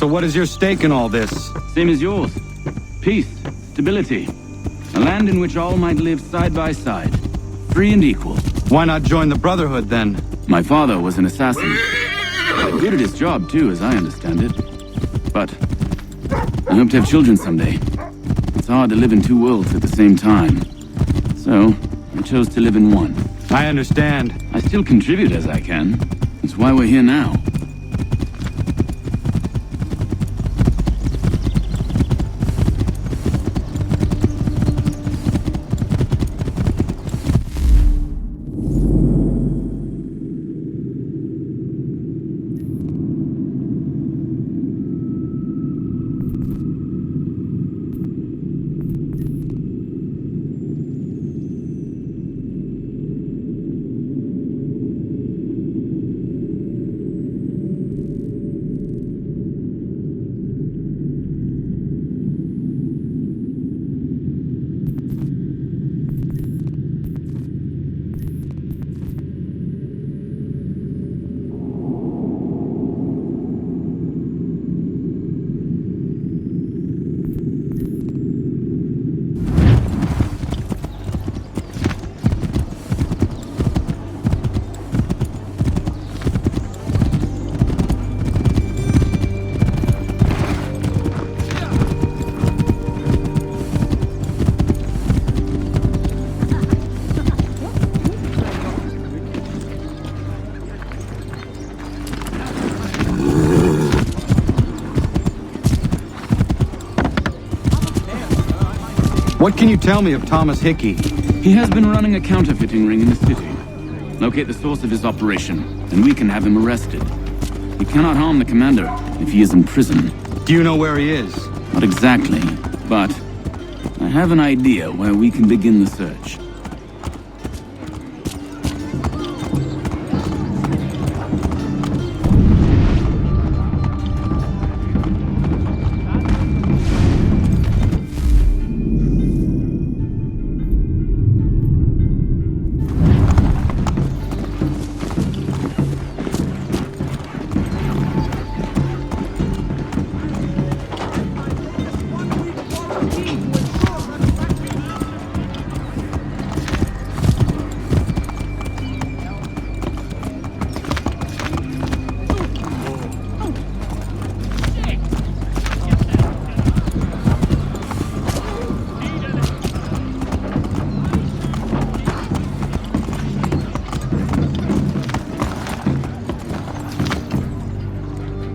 So what is your stake in all this? Same as yours. Peace, stability. A land in which all might live side by side. Free and equal. Why not join the Brotherhood, then? My father was an assassin. Good at his job, too, as I understand it. But I hope to have children someday. It's hard to live in two worlds at the same time. So, I chose to live in one. I understand. I still contribute as I can. That's why we're here now. What can you tell me of Thomas Hickey? He has been running a counterfeiting ring in the city. Locate the source of his operation, and we can have him arrested. He cannot harm the commander if he is in prison. Do you know where he is? Not exactly, but I have an idea where we can begin the search.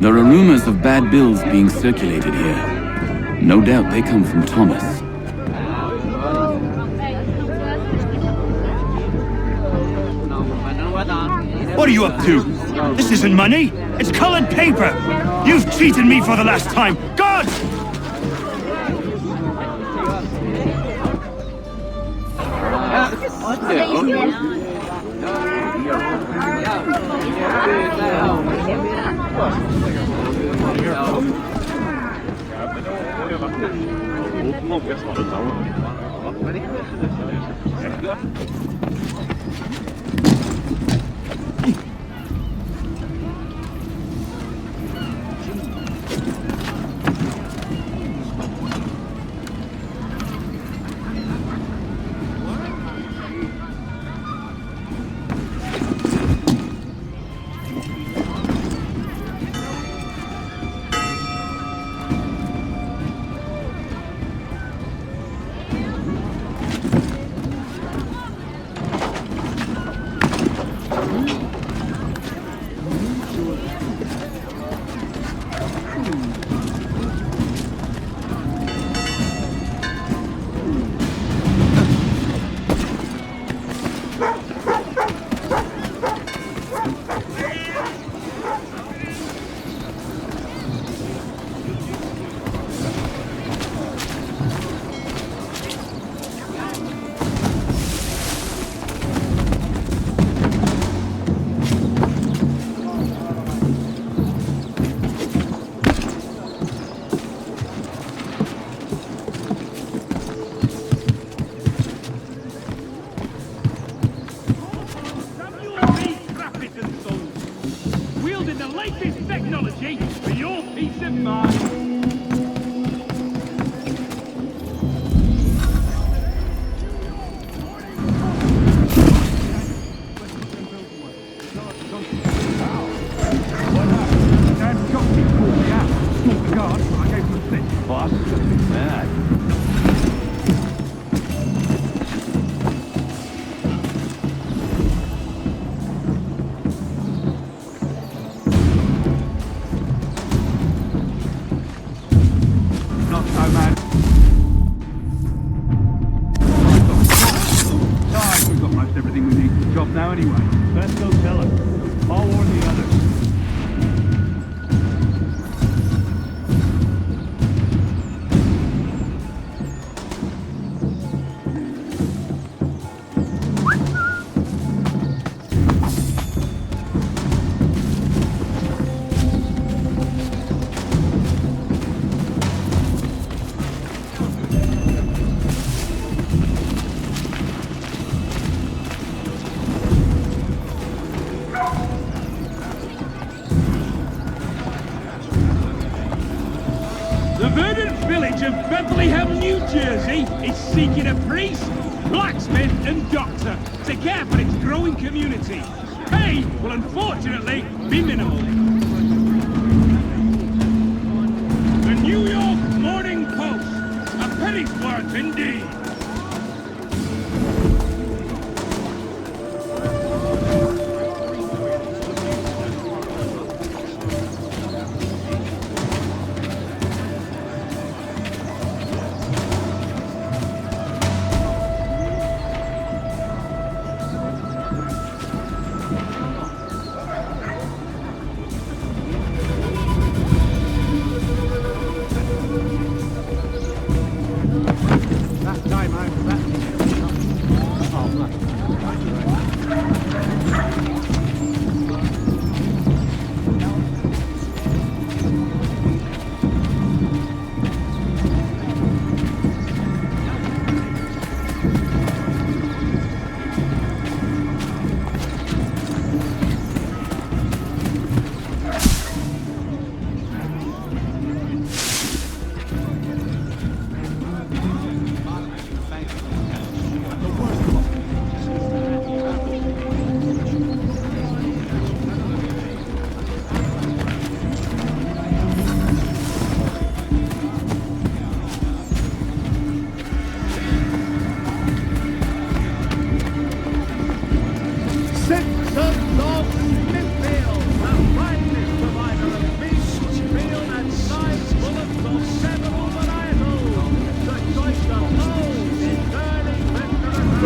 There are rumors of bad bills being circulated here. No doubt they come from Thomas. What are you up to? This isn't money. It's colored paper. You've cheated me for the last time. Guards! Oh, man. We've got most everything we need for the job now anyway. Best go tell her. I'll warn the others. The verdant village of Bethlehem, New Jersey is seeking a priest, blacksmith and doctor to care for its growing community. Pay will unfortunately be minimal. The New York Morning Post, a penny's worth indeed.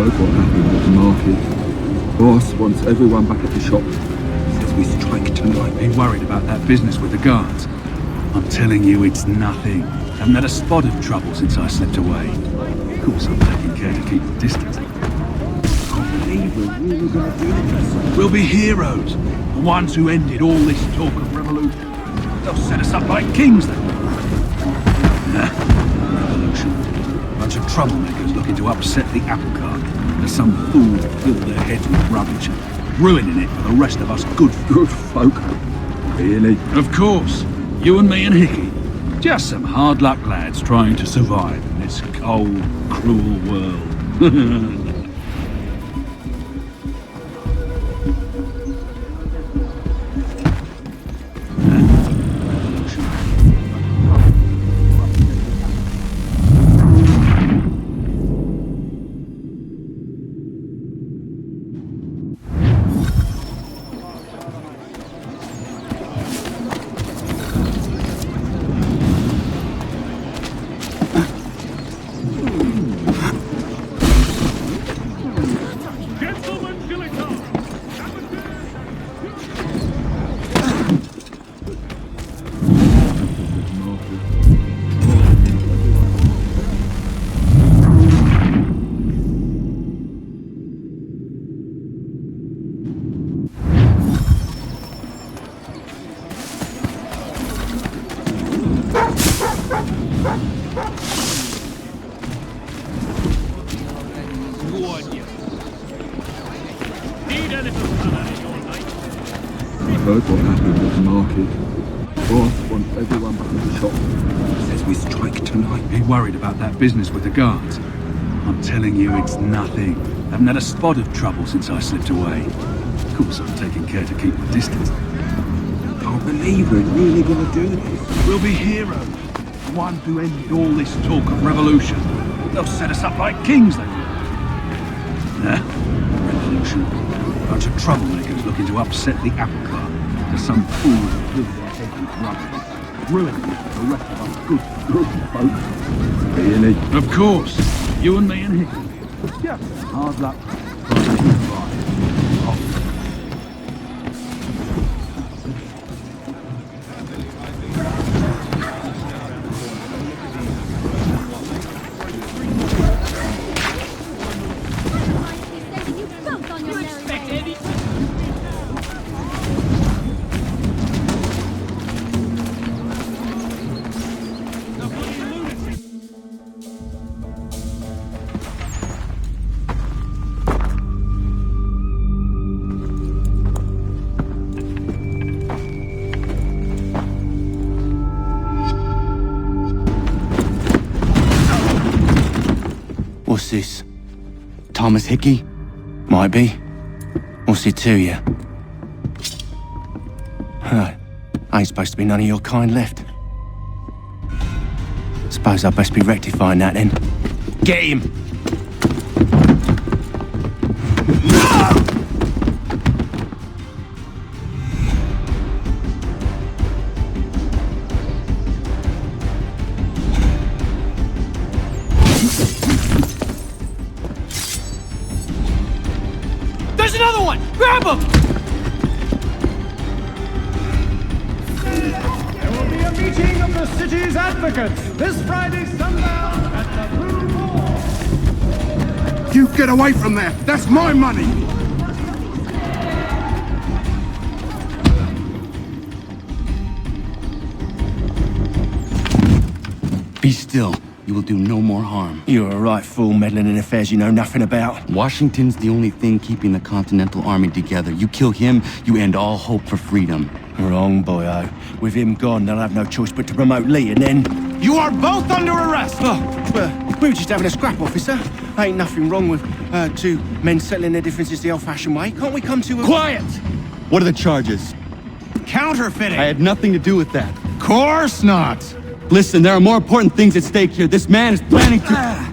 What happened at the market. Boss wants everyone back at the shop. Says we strike tonight. Be worried about that business with the guards. I'm telling you, it's nothing. Haven't had a spot of trouble since I slipped away. Of course, I'm taking care to keep the distance. Can't believe we're really gonna do this. We'll be heroes. The ones who ended all this talk of revolution. They'll set us up like kings then. Revolution. Bunch of troublemakers looking to upset the apple cart. There's some fool to fill their heads with rubbish, ruining it for the rest of us good folk. Really? Of course. You and me and Hickey. Just some hard luck lads trying to survive in this cold, cruel world. Heard what happened at the market. Boss wants everyone back at the shop. Says we strike tonight. Be worried about that business with the guards. I'm telling you, it's nothing. Haven't had a spot of trouble since I slipped away. Of course, I'm taking care to keep the distance. Can't believe we're really gonna do this. We'll be heroes. The ones who ended all this talk of revolution. They'll set us up like kings then. Revolution. Bunch of troublemakers looking to upset the apple cart. There's some fool to fill their heads with rubbish, ruined the rest of us good folks. Really? Of course. You and me and Hickey. Yeah. Hard luck. What's this? Thomas Hickey? Might be. What's it to you? Huh. Ain't supposed to be none of your kind left. Suppose I best be rectifying that then. Get him! There's another one! Grab him! There will be a meeting of the city's advocates this Friday sundown at the Blue Hall. You get away from there! That's my money! Be still. You will do no more harm. You're a right fool meddling in affairs you know nothing about. Washington's the only thing keeping the Continental Army together. You kill him, you end all hope for freedom. Wrong, boyo. With him gone, they'll have no choice but to promote Lee, and then... You are both under arrest! Oh, we were just having a scrap, officer. Ain't nothing wrong with two men settling their differences the old-fashioned way. Can't we come to a... Quiet! What are the charges? Counterfeiting! I had nothing to do with that. Course not! Listen, there are more important things at stake here. This man is planning to...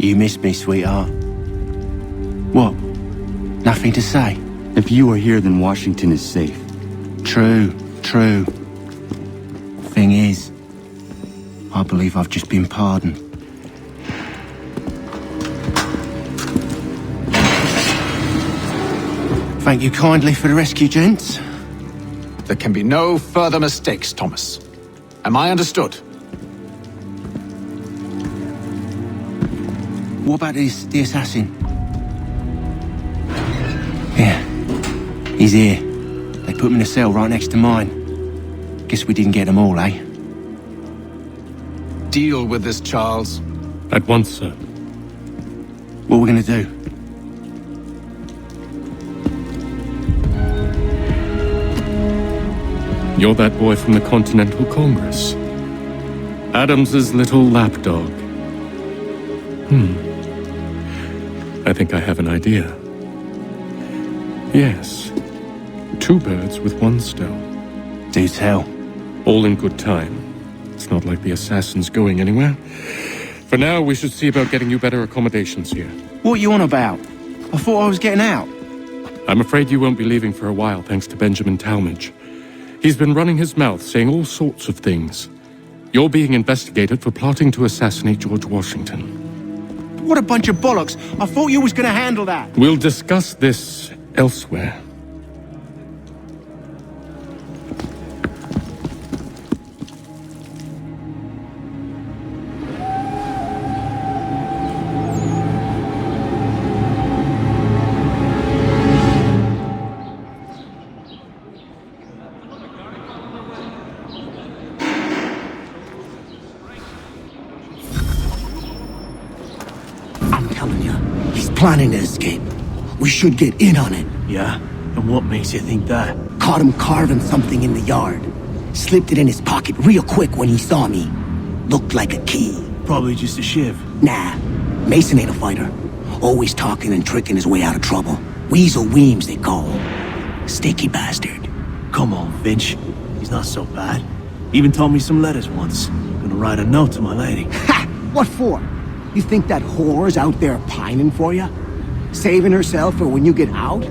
You missed me, sweetheart. What? Nothing to say? If you are here, then Washington is safe. True. Thing is, I believe I've just been pardoned. Thank you kindly for the rescue, gents. There can be no further mistakes, Thomas. Am I understood? What about the assassin? Yeah, he's here. They put him in a cell right next to mine. Guess we didn't get them all, eh? Deal with this, Charles. At once, sir. What are we gonna do? You're that boy from the Continental Congress. Adams's little lapdog. I think I have an idea. Yes. 2 birds with 1 stone. Do tell. All in good time. It's not like the assassin's going anywhere. For now, we should see about getting you better accommodations here. What are you on about? I thought I was getting out. I'm afraid you won't be leaving for a while, thanks to Benjamin Talmadge. He's been running his mouth, saying all sorts of things. You're being investigated for plotting to assassinate George Washington. What a bunch of bollocks. I thought you was gonna handle that. We'll discuss this elsewhere. Planning to escape. We should get in on it. Yeah? And what makes you think that? Caught him carving something in the yard. Slipped it in his pocket real quick when he saw me. Looked like a key. Probably just a shiv. Nah, Mason ain't a fighter. Always talking and tricking his way out of trouble. Weasel Weems, they call him. Sticky bastard. Come on, Finch. He's not so bad. Even told me some letters once. Gonna write a note to my lady. Ha! What for? You think that whore's out there pining for you? Saving herself for when you get out?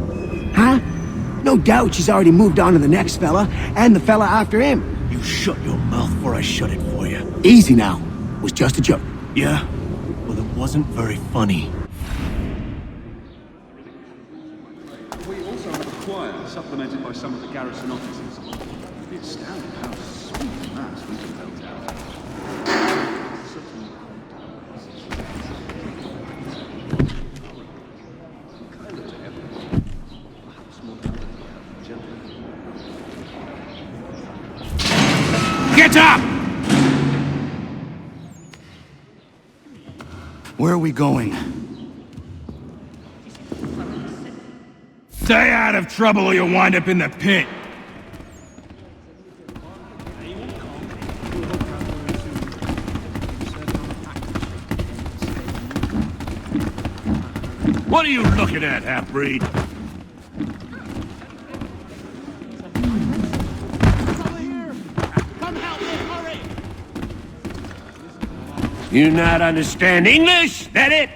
Huh? No doubt she's already moved on to the next fella, and the fella after him. You shut your mouth before I shut it for you. Easy now. Was just a joke. Yeah? Well, it wasn't very funny. We also have a choir, supplemented by some of the garrison officers. It's astounding how sweet mass we can belt out. Get up! Where are we going? Stay out of trouble or you'll wind up in the pit. What are you looking at, half-breed? You not understand English? That it?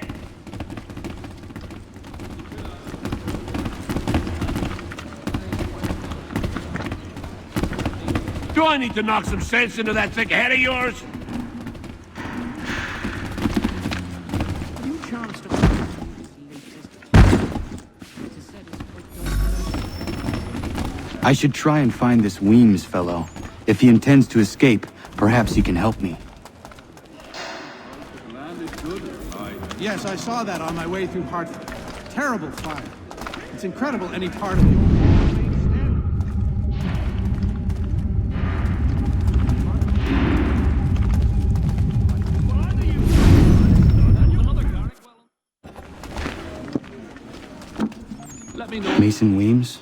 Do I need to knock some sense into that thick head of yours? I should try and find this Weems fellow. If he intends to escape, perhaps he can help me. Yes, I saw that on my way through Hartford. Terrible fire. It's incredible any part of it. Mason Weems?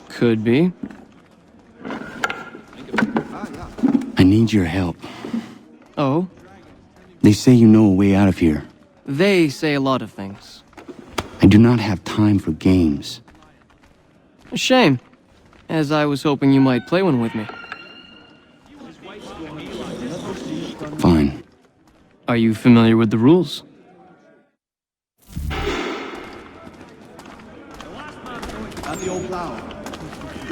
Could be. I need your help. Oh? They say you know a way out of here. They say a lot of things. I do not have time for games. A shame, as I was hoping you might play one with me. Fine. Are you familiar with the rules? At the old plow.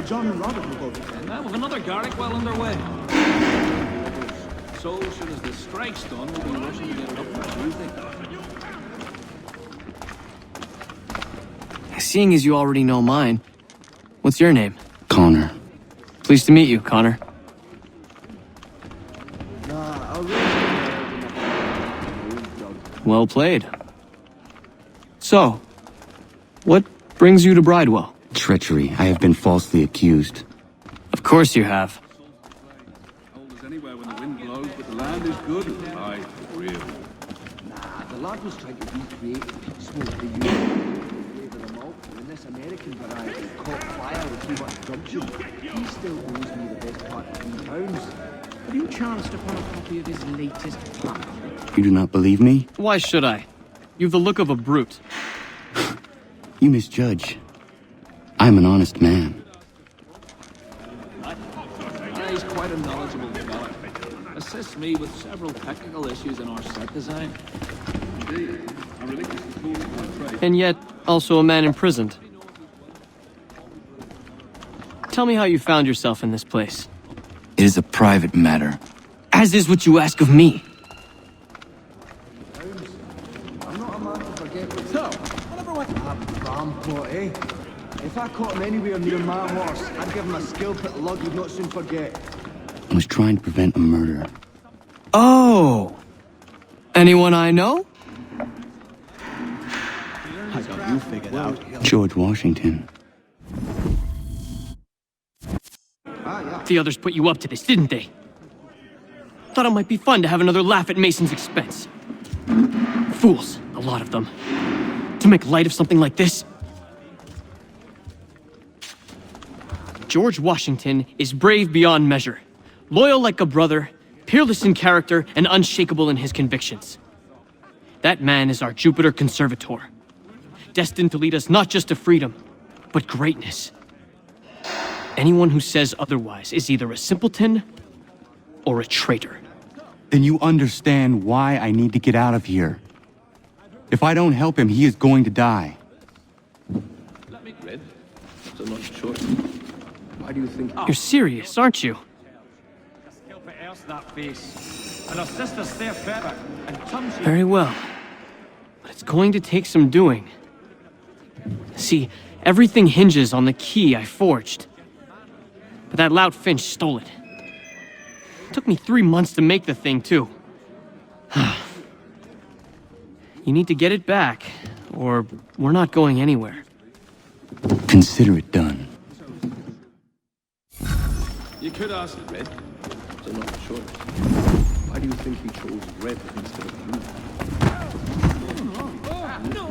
John and Robert will go. And that with another Garrick well underway. So soon as the strike's done, we'll be rushing to get it up for Tuesday. Seeing as you already know mine, what's your name? Connor. Pleased to meet you, Connor. Well played. So, what brings you to Bridewell? Treachery. I have been falsely accused. Of course you have. Cold as anywhere when the wind blows, but the land is good. Aye, real. Nah, the lad was trying to recreate smoke the flavor the malt, and this American variety caught fire with too much gumption. He still owes me the best part of £3. Have you chanced upon a copy of his latest plan? You do not believe me? Why should I? You've the look of a brute. You misjudge. I'm an honest man. He's quite a knowledgeable fellow. Assists me with several technical issues in our set design. Indeed, I relinquish the tools of my trade. And yet, also a man imprisoned. Tell me how you found yourself in this place. It is a private matter. As is what you ask of me. I'm not a man to forget what's up. Whatever went Rampot, eh? If I caught him anywhere near my horse, I'd give him a skill put lug he'd not soon forget. I was trying to prevent a murder. Oh! Anyone I know? I got you figured out. George Washington. The others put you up to this, didn't they? Thought it might be fun to have another laugh at Mason's expense. Fools, a lot of them. To make light of something like this. George Washington is brave beyond measure, loyal like a brother, Peerless in character and unshakable in his convictions. That man is our Jupiter Conservator, destined to lead us not just to freedom, but greatness. Anyone who says otherwise is either a simpleton or a traitor. Then you understand why I need to get out of here. If I don't help him, he is going to die. Why do you think... You're serious, aren't you? Very well. But it's going to take some doing. See, everything hinges on the key I forged. But that lout Finch stole it. It took me 3 months to make the thing, too. You need to get it back, or we're not going anywhere. Consider it done. You could ask Red. It's not a choice. Why do you think he chose red instead of blue? Let me know.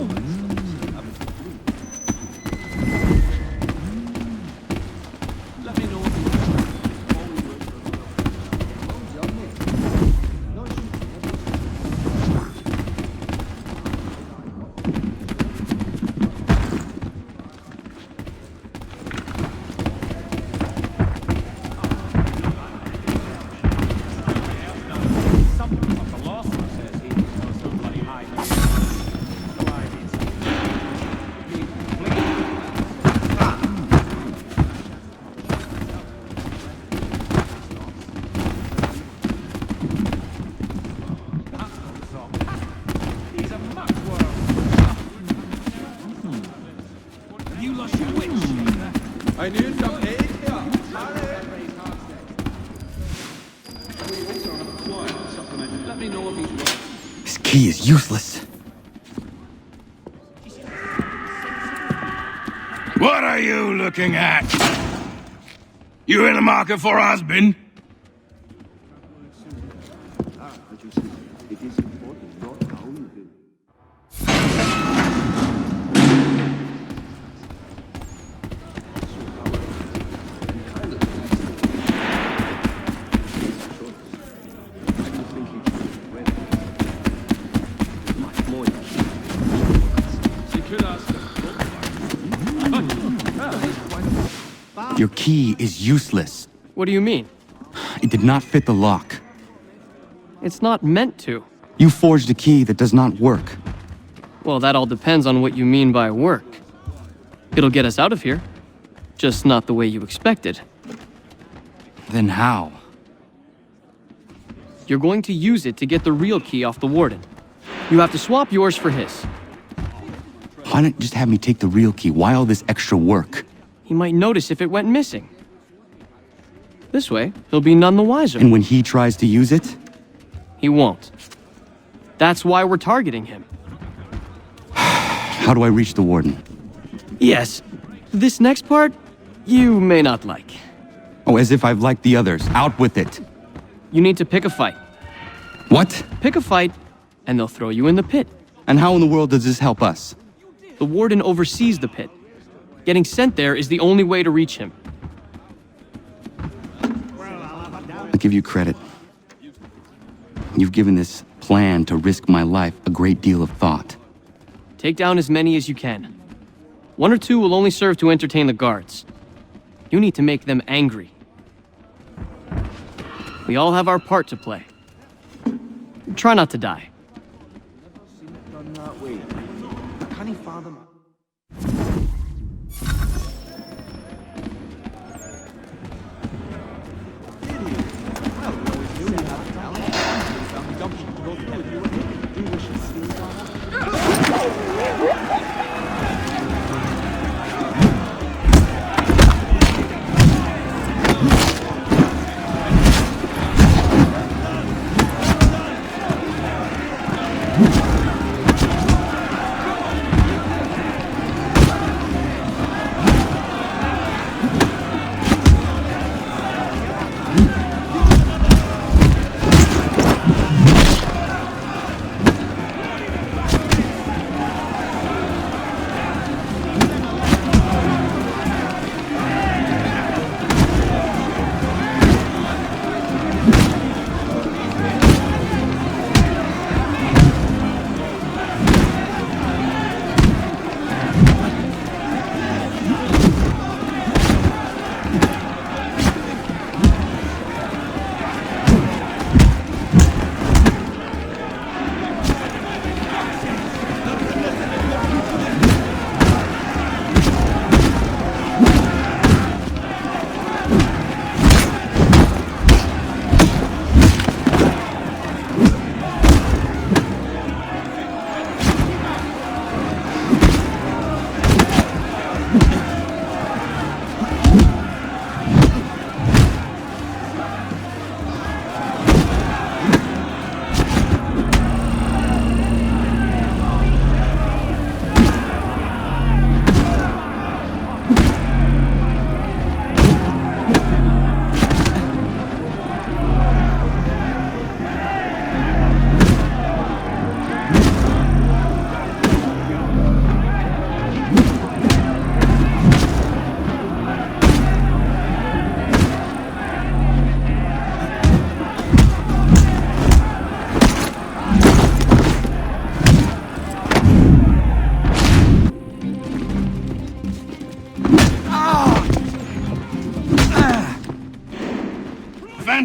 I need some aid here. Let me know if he's right. This key is useless. What are you looking at? You in the market for a husband? But you see, it is important not how you do. Your key is useless. What do you mean? It did not fit the lock. It's not meant to. You forged a key that does not work. Well, that all depends on what you mean by work. It'll get us out of here. Just not the way you expected. Then how? You're going to use it to get the real key off the warden. You have to swap yours for his. Why not just have me take the real key? Why all this extra work? He might notice if it went missing. This way, he'll be none the wiser. And when he tries to use it? He won't. That's why we're targeting him. How do I reach the warden? Yes. This next part, you may not like. Oh, as if I've liked the others. Out with it. You need to pick a fight. What? Pick a fight, and they'll throw you in the pit. And how in the world does this help us? The warden oversees the pit. Getting sent there is the only way to reach him. I'll give you credit. You've given this plan to risk my life a great deal of thought. Take down as many as you can. 1 or 2 will only serve to entertain the guards. You need to make them angry. We all have our part to play. Try not to die. Done that way. Can he fathom?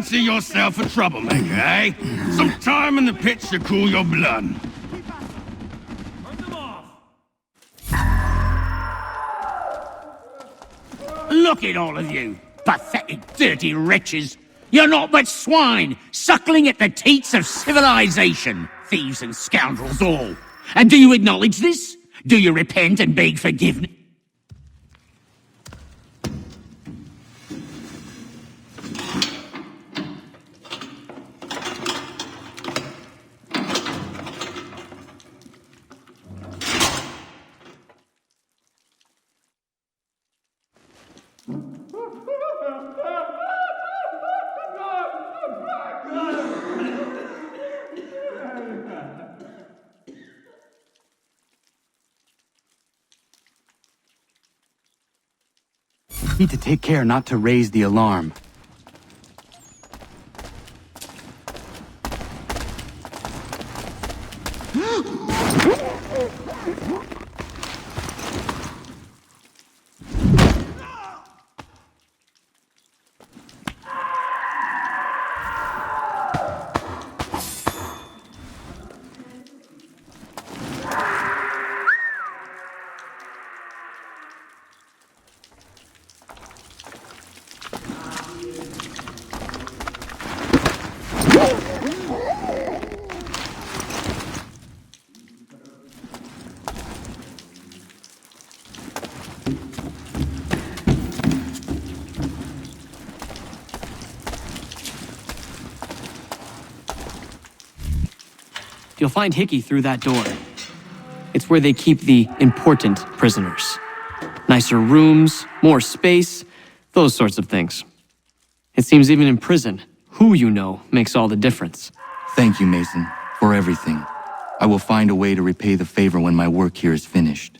fancy yourself a troublemaker, eh? Some time in the pits to cool your blood. Look at all of you, pathetic, dirty wretches. You're not but swine, suckling at the teats of civilization. Thieves and scoundrels all. And do you acknowledge this? Do you repent and beg forgiveness? Need to take care not to raise the alarm. You'll find Hickey through that door. It's where they keep the important prisoners. Nicer rooms, more space, those sorts of things. It seems even in prison, who you know makes all the difference. Thank you, Mason, for everything. I will find a way to repay the favor when my work here is finished.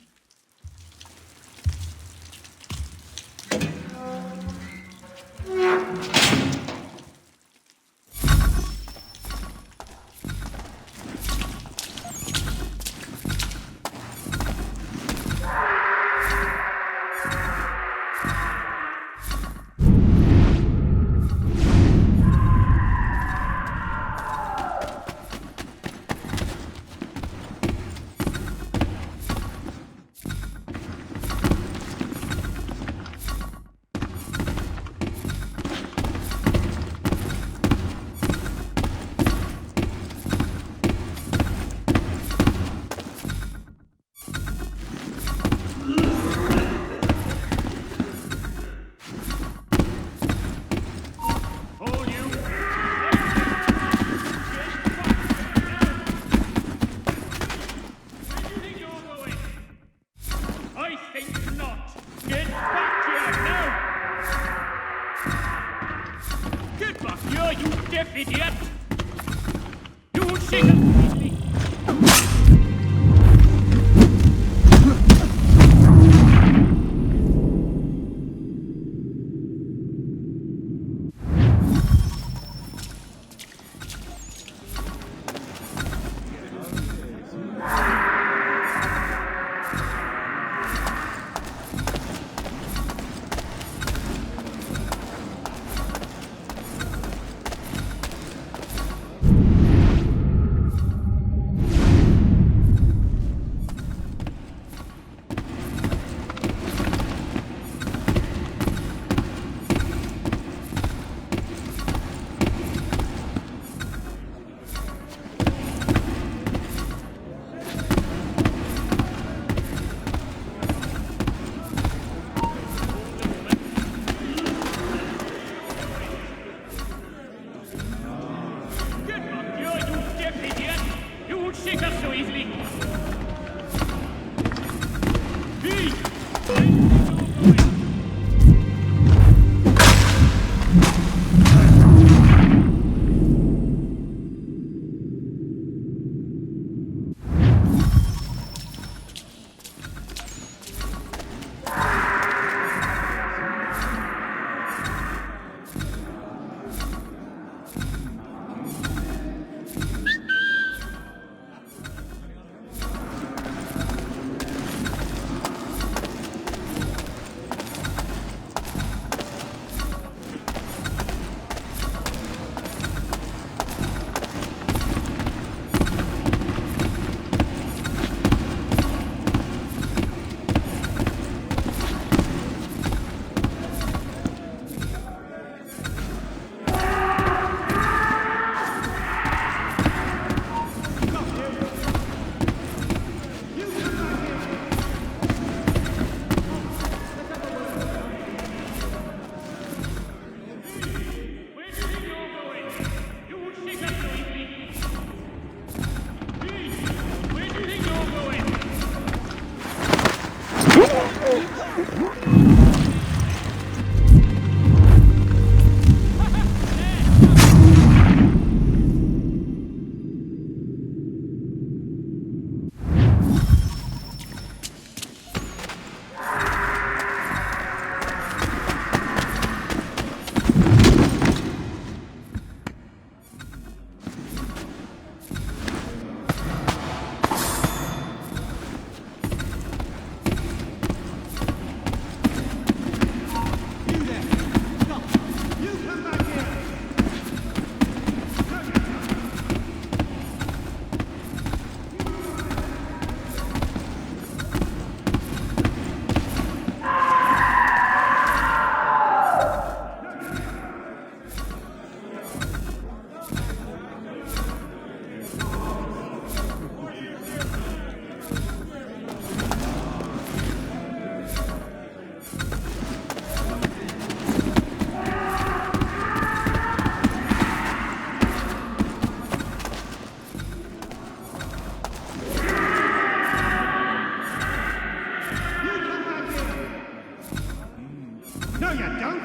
No, you don't!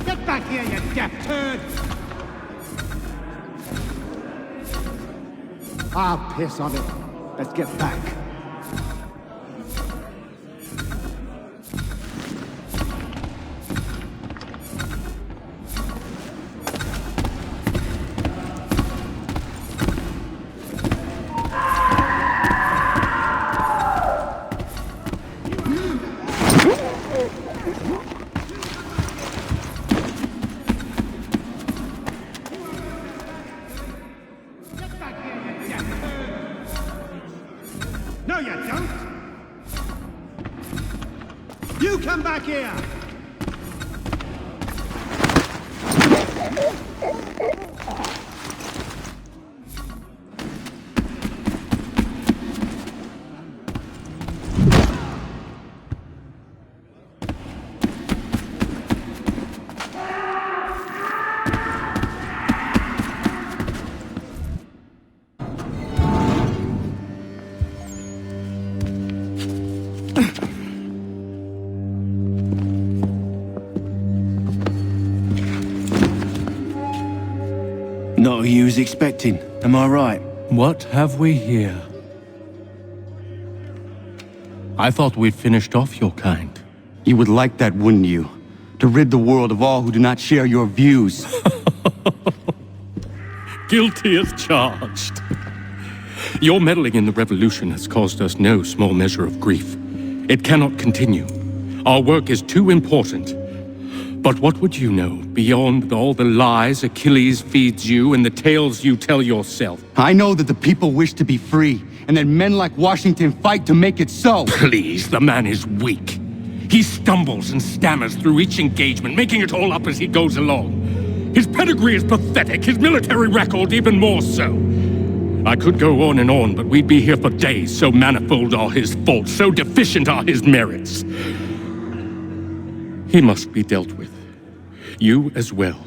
Get back here, you deaf turd! Ah, piss on it. Let's get back. No, you don't! You come back here! Not who you was expecting, am I right? What have we here? I thought we'd finished off your kind. You would like that, wouldn't you? To rid the world of all who do not share your views. Guilty as charged. Your meddling in the revolution has caused us no small measure of grief. It cannot continue. Our work is too important. But what would you know beyond all the lies Achilles feeds you and the tales you tell yourself? I know that the people wish to be free, and that men like Washington fight to make it so. Please, the man is weak. He stumbles and stammers through each engagement, making it all up as he goes along. His pedigree is pathetic, his military record even more so. I could go on and on, but we'd be here for days, so manifold are his faults, so deficient are his merits. He must be dealt with. You as well.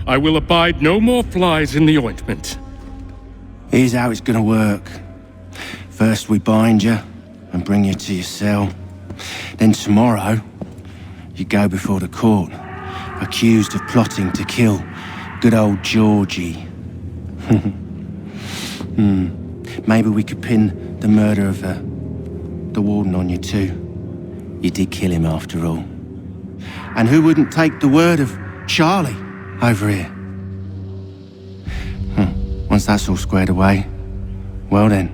I will abide no more flies in the ointment. Here's how it's gonna work. First we bind you and bring you to your cell. Then tomorrow, you go before the court, accused of plotting to kill good old Georgie. Maybe we could pin the murder of the warden on you too. You did kill him after all. And who wouldn't take the word of Charlie over here? Once that's all squared away, well then.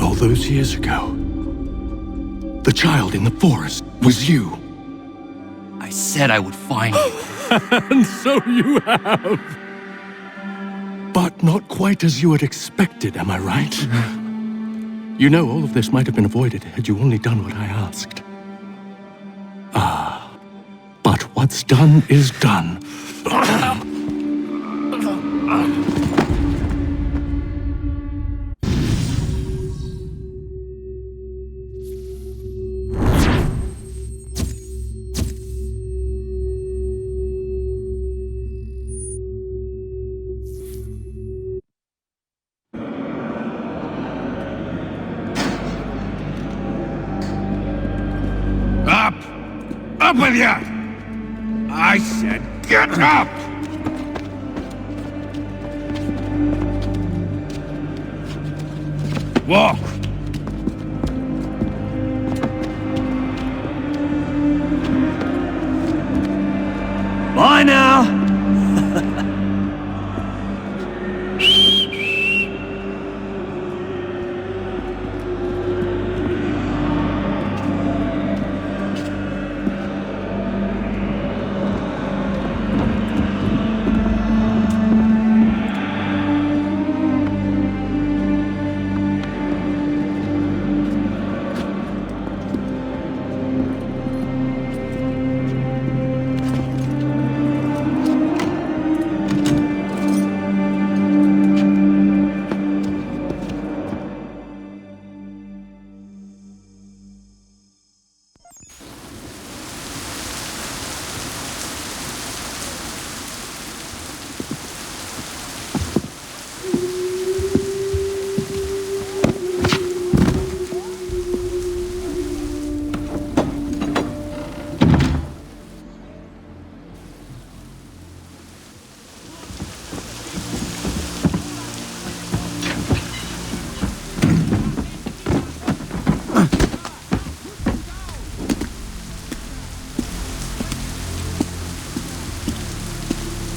All those years ago, the child in the forest was you. I said I would find you. And so you have. But not quite as you had expected, am I right? You know, all of this might have been avoided had you only done what I asked. Ah, but what's done is done. Up with you! I said get up! Walk! Bye now!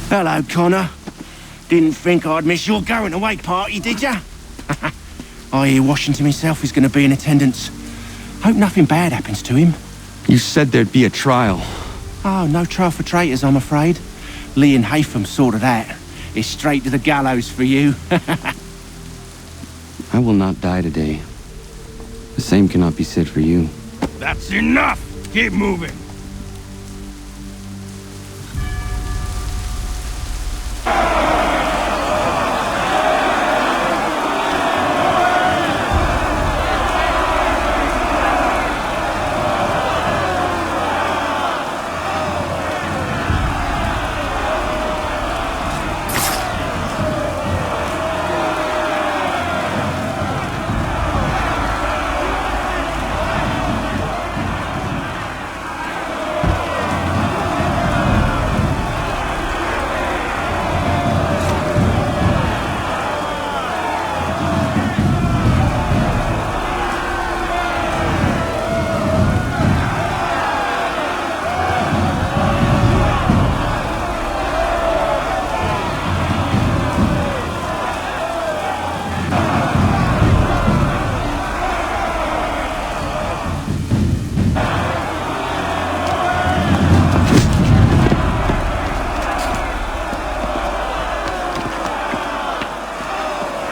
Hello, Connor. Didn't think I'd miss your going-away party, did ya? I hear Washington himself is going to be in attendance. Hope nothing bad happens to him. You said there'd be a trial. Oh, no trial for traitors, I'm afraid. Lee and Haytham sorted that. It's straight to the gallows for you. I will not die today. The same cannot be said for you. That's enough! Keep moving!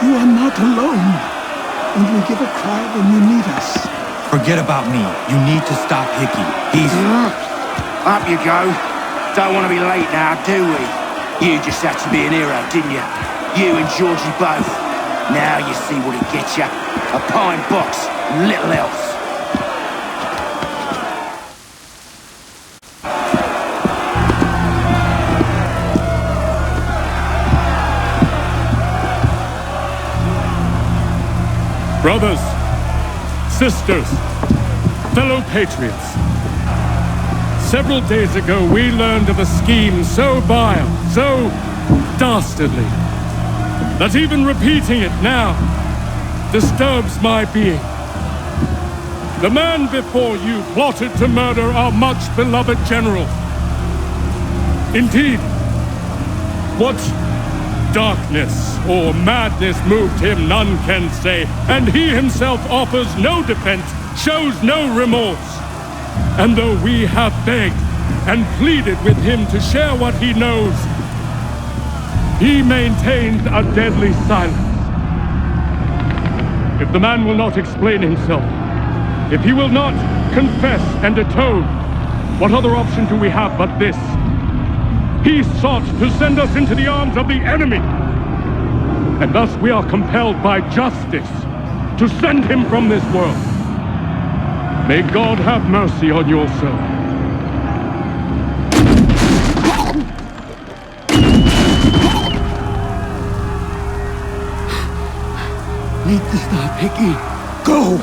You are not alone. Only give a cry when you need us. Forget about me. You need to stop Hickey. He's... Up you go. Don't want to be late now, do we? You just had to be an hero, didn't you? You and Georgie both. Now you see what it gets you. A pine box, and little else. Brothers, sisters, fellow patriots. Several days ago, we learned of a scheme so vile, so dastardly, that even repeating it now disturbs my being. The man before you plotted to murder our much-beloved general. Indeed, what darkness or madness moved him, none can say, and he himself offers no defense, shows no remorse. And though we have begged and pleaded with him to share what he knows, he maintains a deadly silence. If the man will not explain himself, if he will not confess and atone, what other option do we have but this? He sought to send us into the arms of the enemy. And thus we are compelled by justice to send him from this world. May God have mercy on your soul. Need to stop, Hickey. Go!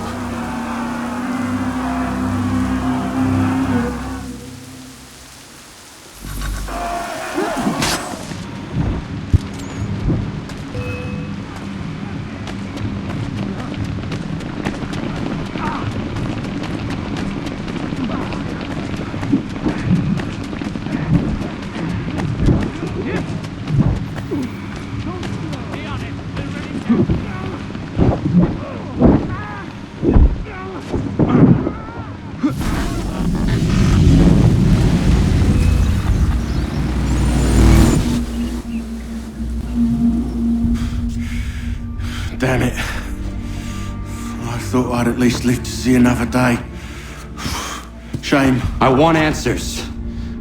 I'd at least live to see another day. Shame. I want answers.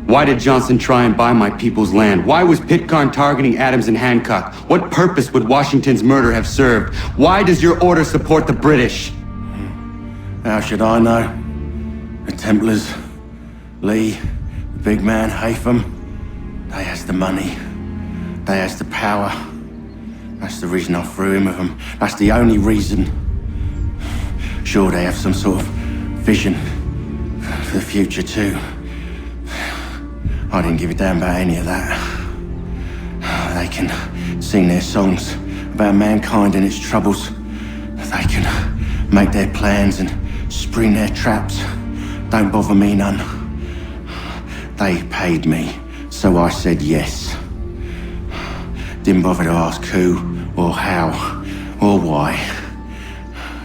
Why did Johnson try and buy my people's land? Why was Pitcairn targeting Adams and Hancock? What purpose would Washington's murder have served? Why does your order support the British? How should I know? The Templars, Lee, the big man, Haytham, they has the money. They has the power. That's the reason I threw in with them. That's the only reason. Sure, they have some sort of vision for the future too. I didn't give a damn about any of that. They can sing their songs about mankind and its troubles. They can make their plans and spring their traps. Don't bother me none. They paid me, so I said yes. Didn't bother to ask who, or how, or why.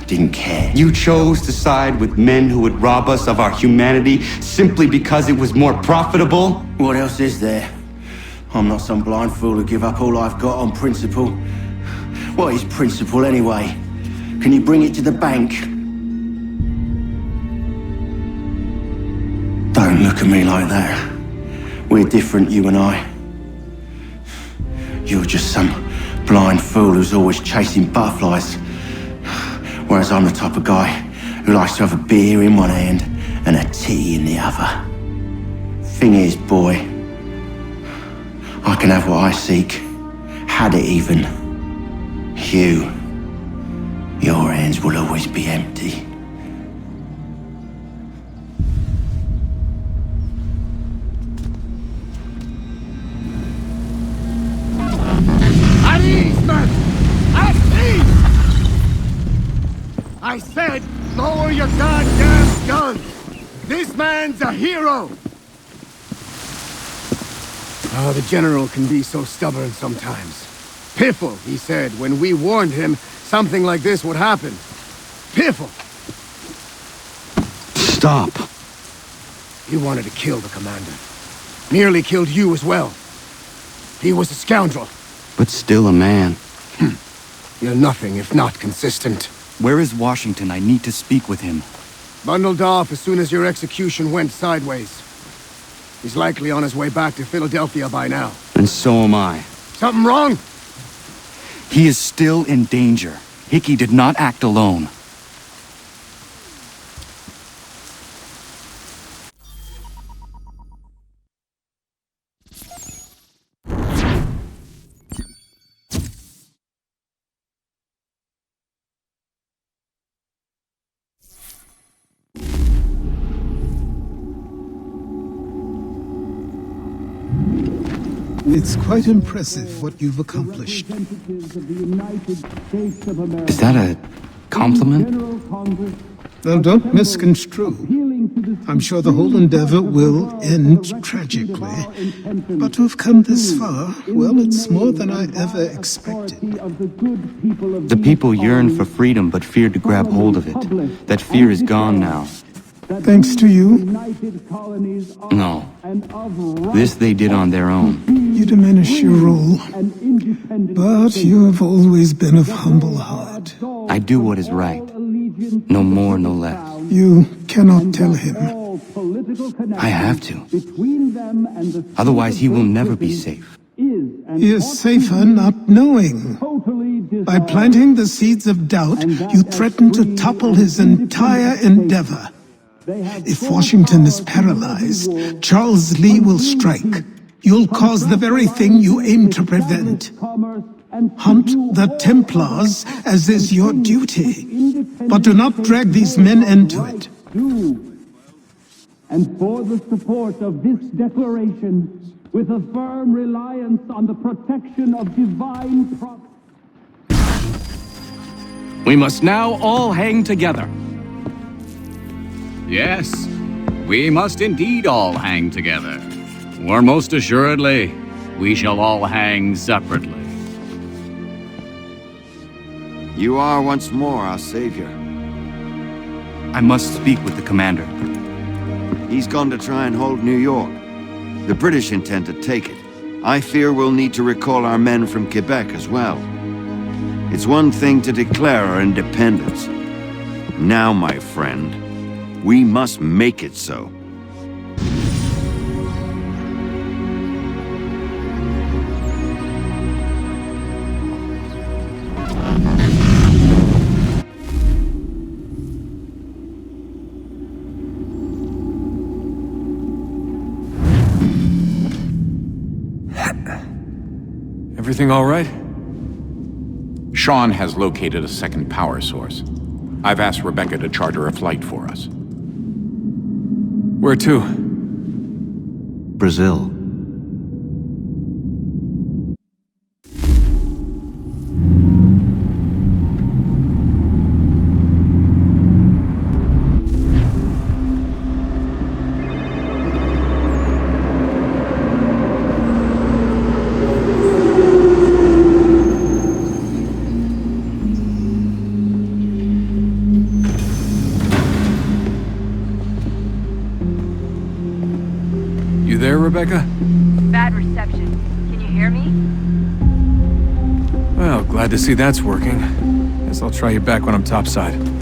Didn't care. You chose to side with men who would rob us of our humanity simply because it was more profitable? What else is there? I'm not some blind fool who give up all I've got on principle. What is principle anyway? Can you bring it to the bank? Don't look at me like that. We're different, you and I. You're just some blind fool who's always chasing butterflies. Whereas I'm the type of guy who likes to have a beer in one hand and a tea in the other. Thing is, boy, I can have what I seek. Had it even. Your hands will always be empty. At ease, men! At ease! I said, lower your goddamn guns! This man's a hero! Oh, the General can be so stubborn sometimes. Piffle, he said, when we warned him something like this would happen. Piffle! Stop. He wanted to kill the commander. Nearly killed you as well. He was a scoundrel. But still a man. You're nothing if not consistent. Where is Washington? I need to speak with him. Bundled off as soon as your execution went sideways. He's likely on his way back to Philadelphia by now. And so am I. Something wrong? He is still in danger. Hickey did not act alone. It's quite impressive what you've accomplished. Is that a compliment? Now, don't misconstrue. I'm sure the whole endeavor will end tragically. But to have come this far, well, it's more than I ever expected. The people yearn for freedom but feared to grab hold of it. That fear is gone now. Thanks to you? No. This they did on their own. You diminish your role. But you have always been of humble heart. I do what is right. No more, no less. You cannot tell him. I have to. Otherwise, he will never be safe. He is safer not knowing. By planting the seeds of doubt, you threaten to topple his entire endeavor. If Washington is paralyzed, Charles Lee will strike. You'll cause the very thing you aim to prevent. Hunt the Templars, as is your duty. But do not drag these men into it. And for the support of this declaration, with a firm reliance on the protection of divine We must now all hang together. Yes, we must indeed all hang together. Or most assuredly, we shall all hang separately. You are once more our savior. I must speak with the commander. He's gone to try and hold New York. The British intend to take it. I fear we'll need to recall our men from Quebec as well. It's one thing to declare our independence, Now, my friend, we must make it so. Everything all right? Sean has located a second power source. I've asked Rebecca to charter a flight for us. Where to? Brazil. You there, Rebecca? Bad reception. Can you hear me? Well, glad to see that's working. Guess I'll try you back when I'm topside.